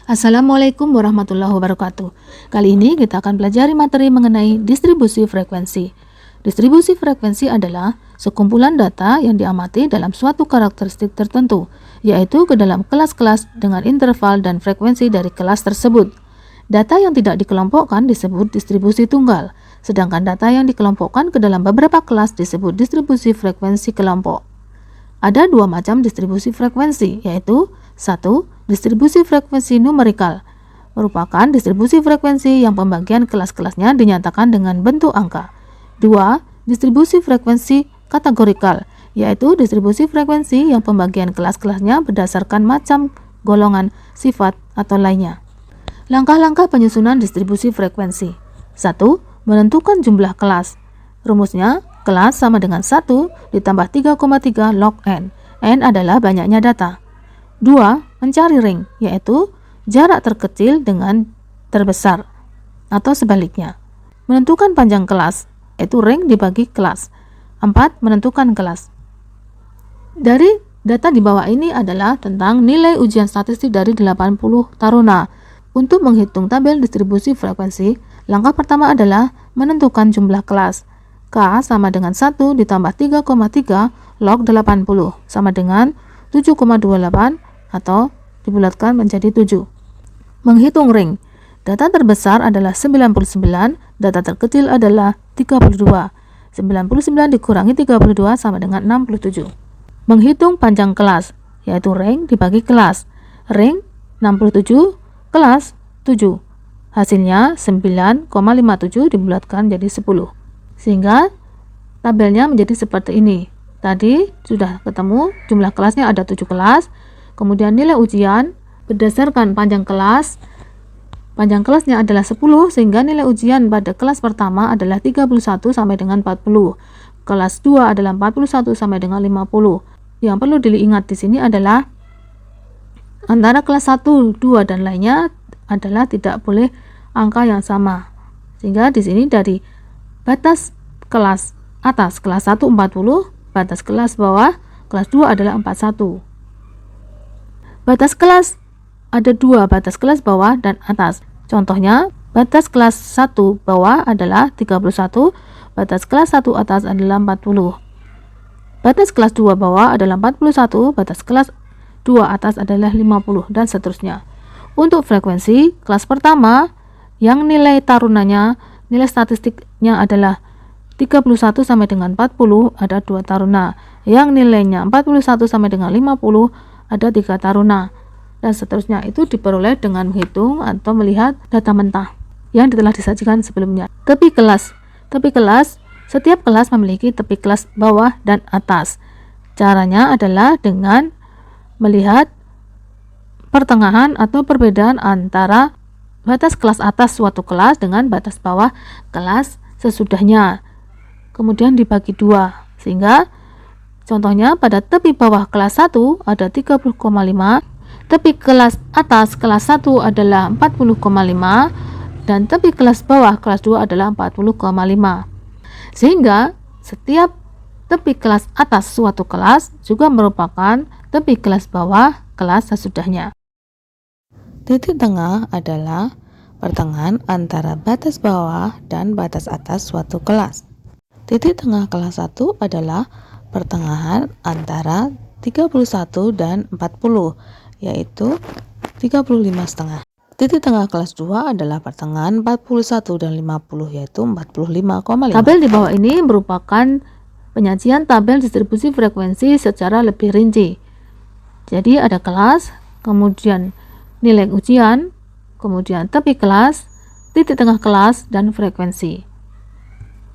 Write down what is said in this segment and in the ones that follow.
Assalamualaikum warahmatullahi wabarakatuh. Kali ini kita akan pelajari materi mengenai distribusi frekuensi. Distribusi frekuensi adalah sekumpulan data yang diamati dalam suatu karakteristik tertentu, yaitu ke dalam kelas-kelas dengan interval dan frekuensi dari kelas tersebut. Data yang tidak dikelompokkan disebut distribusi tunggal, sedangkan data yang dikelompokkan ke dalam beberapa kelas disebut distribusi frekuensi kelompok. Ada dua macam distribusi frekuensi, yaitu 1. Distribusi frekuensi numerikal merupakan distribusi frekuensi yang pembagian kelas-kelasnya dinyatakan dengan bentuk angka. 2. Distribusi frekuensi kategorikal, yaitu distribusi frekuensi yang pembagian kelas-kelasnya berdasarkan macam, golongan, sifat, atau lainnya. Langkah-langkah penyusunan distribusi frekuensi. 1. Menentukan jumlah kelas. Rumusnya, kelas sama dengan 1 ditambah 3,3 log n. N adalah banyaknya data. 2. Mencari ring, yaitu jarak terkecil dengan terbesar, atau sebaliknya. Menentukan panjang kelas, yaitu ring dibagi kelas. 4. Menentukan kelas. Dari data di bawah ini adalah tentang nilai ujian statistik dari 80 taruna. Untuk menghitung tabel distribusi frekuensi, langkah pertama adalah menentukan jumlah kelas. K sama dengan 1 ditambah 3,3 log 80 sama dengan 7,28 atau dibulatkan menjadi 7. Menghitung ring. Data terbesar adalah 99, data terkecil adalah 32. 99 dikurangi 32 sama dengan 67. Menghitung panjang kelas, yaitu ring dibagi kelas. Ring 67, kelas 7. Hasilnya 9,57 dibulatkan jadi 10. Sehingga tabelnya menjadi seperti ini. Tadi sudah ketemu jumlah kelasnya ada 7 kelas. Kemudian nilai ujian berdasarkan panjang kelas. Panjang kelasnya adalah 10 sehingga nilai ujian pada kelas pertama adalah 31 sampai dengan 40. Kelas 2 adalah 41 sampai dengan 50. Yang perlu diingat di sini adalah antara kelas 1, 2 dan lainnya adalah tidak boleh angka yang sama. Sehingga di sini dari batas kelas atas kelas 1 40, batas kelas bawah kelas 2 adalah 41. Batas kelas ada 2 batas kelas bawah dan atas. Contohnya, batas kelas 1 bawah adalah 31, batas kelas 1 atas adalah 40. Batas kelas 2 bawah adalah 41, batas kelas 2 atas adalah 50 dan seterusnya. Untuk frekuensi kelas pertama yang nilai tarunanya, nilai statistiknya adalah 31 sampai dengan 40 ada 2 taruna. Yang nilainya 41 sampai dengan 50 ada 3 taruna, dan seterusnya. Itu diperoleh dengan menghitung atau melihat data mentah yang telah disajikan sebelumnya. Tepi kelas. Tepi kelas, setiap kelas memiliki tepi kelas bawah dan atas. Caranya adalah dengan melihat pertengahan atau perbedaan antara batas kelas atas suatu kelas dengan batas bawah kelas sesudahnya. Kemudian dibagi 2, sehingga contohnya pada tepi bawah kelas 1 ada 30,5, tepi kelas atas kelas 1 adalah 40,5, dan tepi kelas bawah kelas 2 adalah 40,5. Sehingga setiap tepi kelas atas suatu kelas juga merupakan tepi kelas bawah kelas sesudahnya. Titik tengah adalah pertengahan antara batas bawah dan batas atas suatu kelas. Titik tengah kelas 1 adalah pertengahan antara 31 dan 40, yaitu 35,5. Titik tengah kelas 2 adalah pertengahan 41 dan 50, yaitu 45,5. Tabel di bawah ini merupakan penyajian tabel distribusi frekuensi secara lebih rinci. Jadi ada kelas, kemudian nilai ujian, kemudian tepi kelas, titik tengah kelas, dan frekuensi.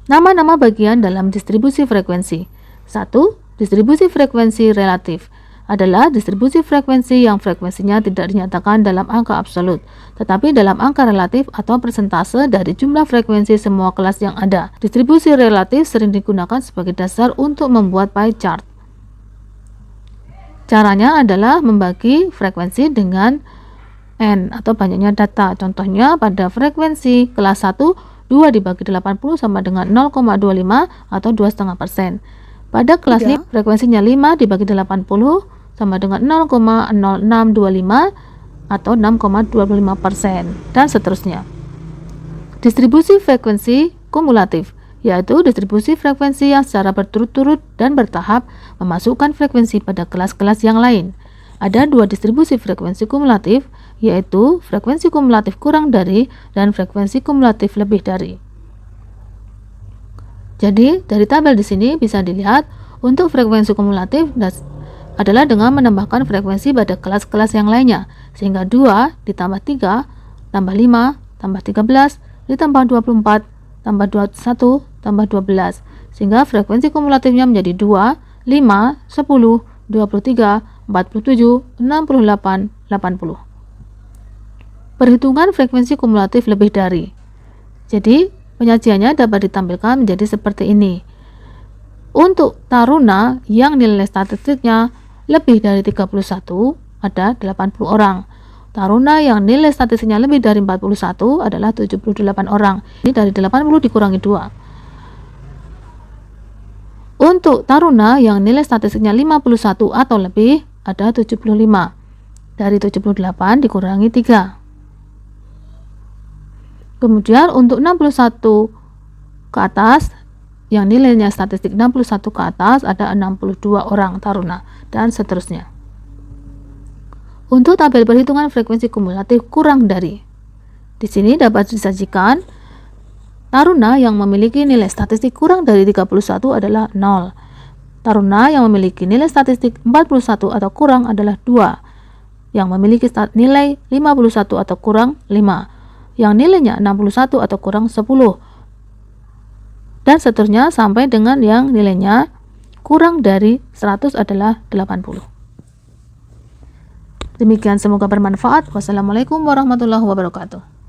Nama-nama bagian dalam distribusi frekuensi. 1. Distribusi frekuensi relatif adalah distribusi frekuensi yang frekuensinya tidak dinyatakan dalam angka absolut, tetapi dalam angka relatif atau persentase dari jumlah frekuensi semua kelas yang ada. Distribusi relatif sering digunakan sebagai dasar untuk membuat pie chart. Caranya adalah membagi frekuensi dengan N atau banyaknya data. Contohnya pada frekuensi kelas 1, 2 dibagi 80 sama dengan 0,25 atau 2,5%. Pada kelas ini frekuensinya 5 dibagi 80 sama dengan 0,0625 atau 6,25%, dan seterusnya. Distribusi frekuensi kumulatif, yaitu distribusi frekuensi yang secara berturut-turut dan bertahap memasukkan frekuensi pada kelas-kelas yang lain. Ada dua distribusi frekuensi kumulatif, yaitu frekuensi kumulatif kurang dari dan frekuensi kumulatif lebih dari. Jadi, dari tabel di sini bisa dilihat untuk frekuensi kumulatif adalah dengan menambahkan frekuensi pada kelas-kelas yang lainnya, sehingga 2 ditambah 3 tambah 5 tambah 13 ditambah 24 tambah 21 tambah 12, sehingga frekuensi kumulatifnya menjadi 2, 5, 10, 23, 47, 68, 80. Perhitungan frekuensi kumulatif lebih dari. Jadi, penyajiannya dapat ditampilkan menjadi seperti ini. Untuk taruna yang nilai statistiknya lebih dari 31 ada 80 orang. Taruna yang nilai statistiknya lebih dari 41 adalah 78 orang. Ini dari 80 dikurangi 2. Untuk taruna yang nilai statistiknya 51 atau lebih ada 75. Dari 78 dikurangi 3. Kemudian untuk 61 ke atas, yang nilainya statistik 61 ke atas ada 62 orang taruna, dan seterusnya. Untuk tabel perhitungan frekuensi kumulatif kurang dari. Di sini dapat disajikan taruna yang memiliki nilai statistik kurang dari 31 adalah 0. Taruna yang memiliki nilai statistik 41 atau kurang adalah 2. Yang memiliki nilai 51 atau kurang 5. Yang nilainya 61 atau kurang 10. Dan seterusnya sampai dengan yang nilainya kurang dari 100 adalah 80. Demikian, semoga bermanfaat. Wassalamualaikum warahmatullahi wabarakatuh.